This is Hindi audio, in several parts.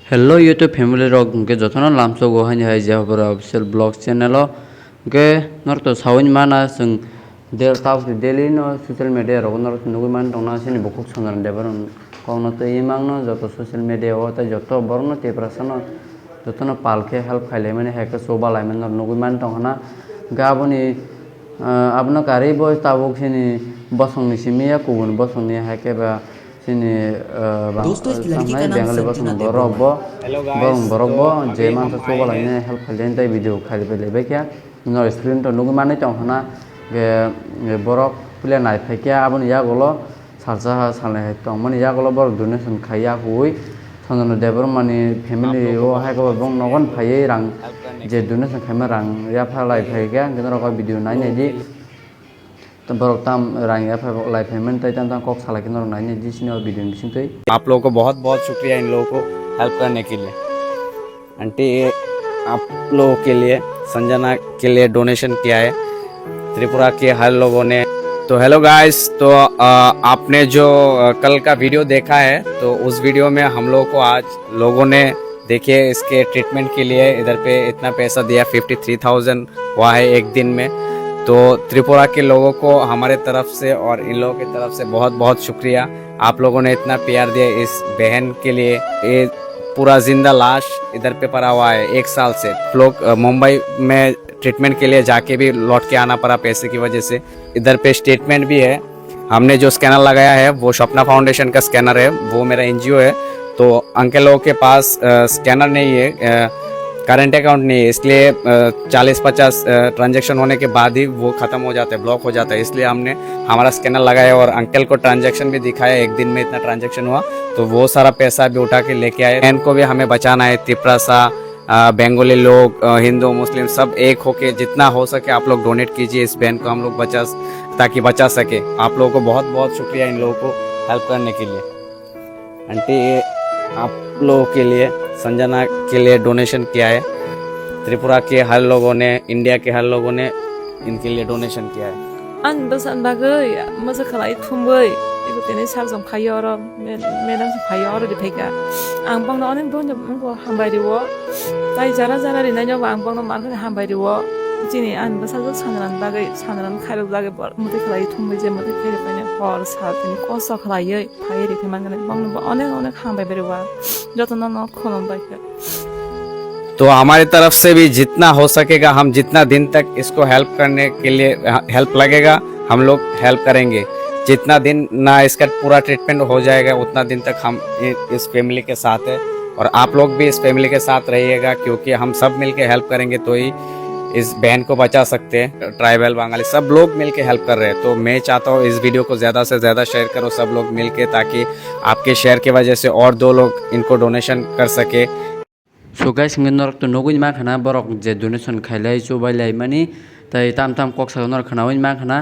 Hello YouTube family rok ke jotona lamso go hani hai ja bora official blog channel ke nor to sawin mana sung der taus daily no social media ro nor nugu man tongna sini bokuk sonar debaron kono to imang no joto social media o ta joto borno te prasano jotona palke help khaile mane heka soba lai man nugu man tongna gaboni abno kari boy tabuk sini bosong ni simiya kubun bosong ni heke ba sini दोस्तों इस लड़की का samnai नाम bengali संजना bosong देवबर्मन है। borok hello guys. borong तो borok bo je अभी man हम sa आए soba lai हैं। ne help khalen tai video khali pele be kya no screen to nugu mane tong hana ge borok pile nai phekya abon ya golo salsa salne tong mani ya golo borok donation khaya hui sanjana deborman ni family o hai ko bong nogon phai rang help करने je donation khama rang ya pha lai phekya ngero ko video nai ne di तो borok tam rang ya pha lai payment tai tam kok sala ke nor nai ne di sini video bising tai आप लोगों को बहुत बहुत शुक्रिया इन लोगों को हेल्प करने के लिए। आंटी आप लोगों के लिए संजना के लिए डोनेशन किया है त्रिपुरा के हर लोगों ने। तो हेलो गाइस, तो आपने जो कल का वीडियो देखा है तो उस वीडियो में हम लोगों को आज लोगों ने देखिए इसके ट्रीटमेंट के लिए इधर पे इतना पैसा दिया 53,000 हुआ है एक दिन में। तो त्रिपुरा के लोगों को हमारे तरफ से और इन लोगों की तरफ से बहुत बहुत शुक्रिया। आप लोगों ने इतना प्यार दिया इस बहन के लिए। ये पूरा जिंदा लाश इधर पे पड़ा हुआ है 1 साल से। लोग मुंबई में ट्रीटमेंट के लिए जाके भी लौट के आना पड़ा पैसे की वजह से। इधर पे स्टेटमेंट भी है। हमने जो स्कैनर लगाया है वो स्वप्ना फाउंडेशन का स्कैनर है, वो मेरा एनजीओ है। तो अंकल लोगों के पास स्कैनर नहीं है, करंट अकाउंट नहीं है, इसलिए 40-50 ट्रांजैक्शन होने के बाद ही वो ख़त्म हो जाता है, ब्लॉक हो जाता है। इसलिए हमने हमारा स्कैनर लगाया और अंकल को ट्रांजैक्शन भी दिखाया, एक दिन में इतना ट्रांजैक्शन हुआ। तो वो सारा पैसा भी उठा के लेके आए। बहन को भी हमें बचाना है। त्रिपुरा सा बंगाली लोग, हिंदू मुस्लिम सब एक होके जितना हो सके आप लोग डोनेट कीजिए, इस बहन को हम लोग ताकि बचा सके। आप लोगों को बहुत बहुत शुक्रिया इन लोगों को हेल्प करने के लिए। आंटी आप लोगों के लिए संजना के लिए डोनेशन किया है। त्रिपुरा के हर लोगों ने, इंडिया के हर लोगों ने इनके लिए डोनेशन किया है। An besan bagai masa kalai tumbai iku tene sal jong phayoro medang jong phayoro di phega ang bang no anen bon jong ko hambai diwo tai jara jara ri na jong ang bang no man ko hambai diwo jini an basa jong sanaran khairok jage bor muti kalai tumbai je muti khere pane hor sa tini koso kalai ye phai ri man gane bang no onek hambai beriwa jotono no khonon bai ke। तो हमारी तरफ से भी जितना हो सकेगा, हम जितना दिन तक इसको हेल्प करने के लिए हेल्प लगेगा हम लोग हेल्प करेंगे। जितना दिन ना इसका पूरा ट्रीटमेंट हो जाएगा उतना दिन तक हम इस फैमिली के साथ है। और आप लोग भी इस फैमिली के साथ रहिएगा, क्योंकि हम सब मिलके हेल्प करेंगे तो ही इस बहन को बचा सकते हैं। ट्राइबल बंगाली सब लोग मिलके हेल्प कर रहे हैं। तो मैं चाहता हूँ इस वीडियो को ज़्यादा से ज़्यादा शेयर करो सब लोग मिलके, ताकि आपके शेयर की वजह से और 2 लोग इनको डोनेशन कर सके। so guys ngin norok to nogui ma khana borok je donation khailai chubai lai mani tai tam kok sa norok khana win ma khana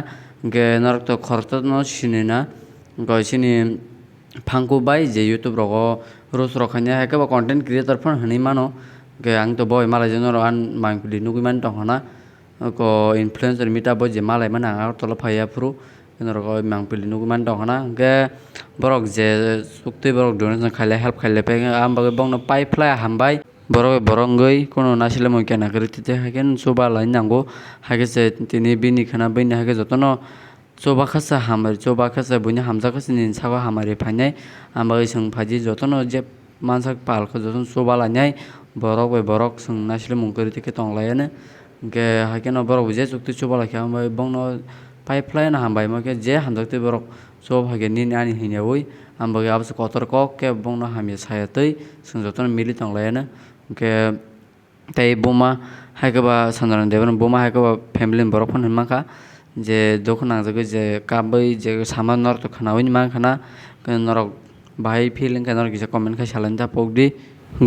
ge norok to khorta no sinina goi sini phangku bai je youtube rogo ros rokhanya ha ke content creator phone hani mano ge ang to boy malai je norok an mangpili nogui man tong hana ko influencer mita boy je malai mana ang to la phaya puru norok mangpili nogui man tong hana ge borok je sukti borok donation khailai help khailai pe am bagai bong no pai fly hambai borok borongoi kono nasile moi kena kriti hagen soba lai nango hage se tini bini khana bini hage jotono soba khasa hamar soba khasa buina hamza khasa nin sago hamari phainai ambai sung phaji jotono je mansak pal kho joton soba lai nai borok sung nasile mung kriti ke tong lai ne ge hagen borok je sukti soba lai kham bai bongno pipeline hambai mo ke je hamjakte borok sob hage nin ani hinewoi ambai abs kotor kok ke bongno hami sayatei sung jotono mili tong lai ne ke tai boma haikaba sandaran deban boma haikaba family borok phone maka je dokhna jage je kabai je saman nor to khana win ma khana norok bhai feeling ka norok je comment khai salan ta pokdi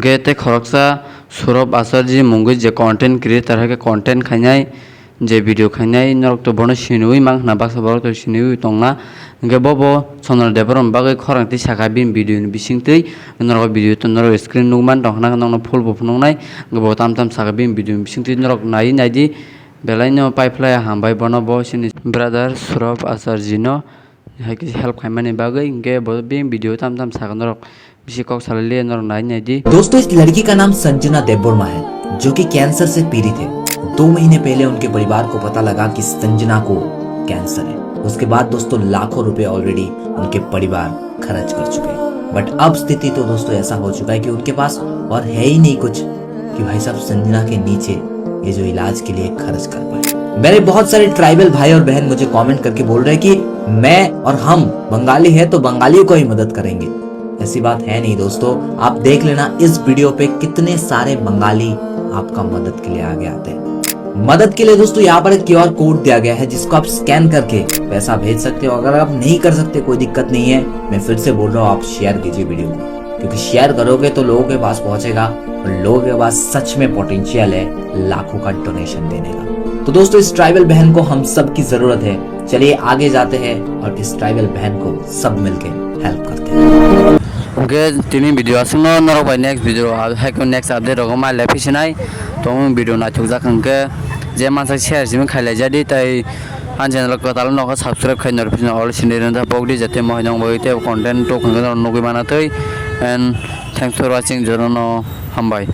ge te khoroksa surab asarji mungi je content creator ha ke content khainai je video khainai norok to bono sinui mang na baksa borok to sinui tongna ge bobo sonal debaron bagai khorang ti saka bin video ni bisingtei norok video to norok screen nugman tongna nong full bopnong nai ge bo tam saka bin video bisingtei norok nai di belaino pipeline hambai bono bo sini brother surab asarji no haiki help khaimani bagai ge bo bin video tam saka norok बिसी कक साले नर नाइ नाइ दी दोस्तों इस लड़की का नाम संजना देबबर्मा है जो कि कैंसर से पीड़ित है। 2 महीने पहले उनके परिवार को पता लगा कि संजना को कैंसर है। उसके बाद दोस्तों लाखों रुपए ऑलरेडी उनके परिवार खर्च कर चुके हैं। बट अब स्थिति तो दोस्तों ऐसा हो चुका है कि उनके पास और है ही नहीं कुछ कि भाई साहब संजना के नीचे ये जो इलाज के लिए खर्च कर पाए। मेरे बहुत सारे ट्राइबल भाई और बहन मुझे कमेंट करके बोल रहे हैं कि मैं और हम बंगाली है तो बंगालियों को ही मदद करेंगे। ऐसी बात है नहीं दोस्तों, आप देख लेना इस वीडियो पे कितने सारे बंगाली आपका मदद के लिए आगे आते हैं। मदद के लिए दोस्तों यहाँ पर एक QR कोड दिया गया है जिसको आप स्कैन करके पैसा भेज सकते हो। अगर आप नहीं कर सकते कोई दिक्कत नहीं है, मैं फिर से बोल रहा हूँ आप शेयर कीजिए वीडियो को, क्योंकि शेयर करोगे तो लोगों के पास पहुंचेगा और लोगों के पास सच में पोटेंशियल है लाखों का डोनेशन देने का। तो दोस्तों इस ट्राइबल बहन को हम सब की जरूरत है। चलिए आगे जाते हैं और इस ट्राइबल बहन को सब मिलके हेल्प करते हैं। ओके तिनी भिडियो आसंग नरक बाय नेक्स्ट भिडियो हैक नेक्स्ट अपडेट रगो मा लेफिसिनाय तो भिडियो ना थुक जाखंके जे मानसा शेयर जिम खाइलाय जादि तै आन चैनल को ताल नखा सब्सक्राइब खाइ नोटिफिकेशन ऑल सिनेरन दा पगदि जाते महिनांग बयते कंटेंट तो खंगन नगै मानातै एंड थैंक्स फॉर वाचिंग जरनो हामबाय।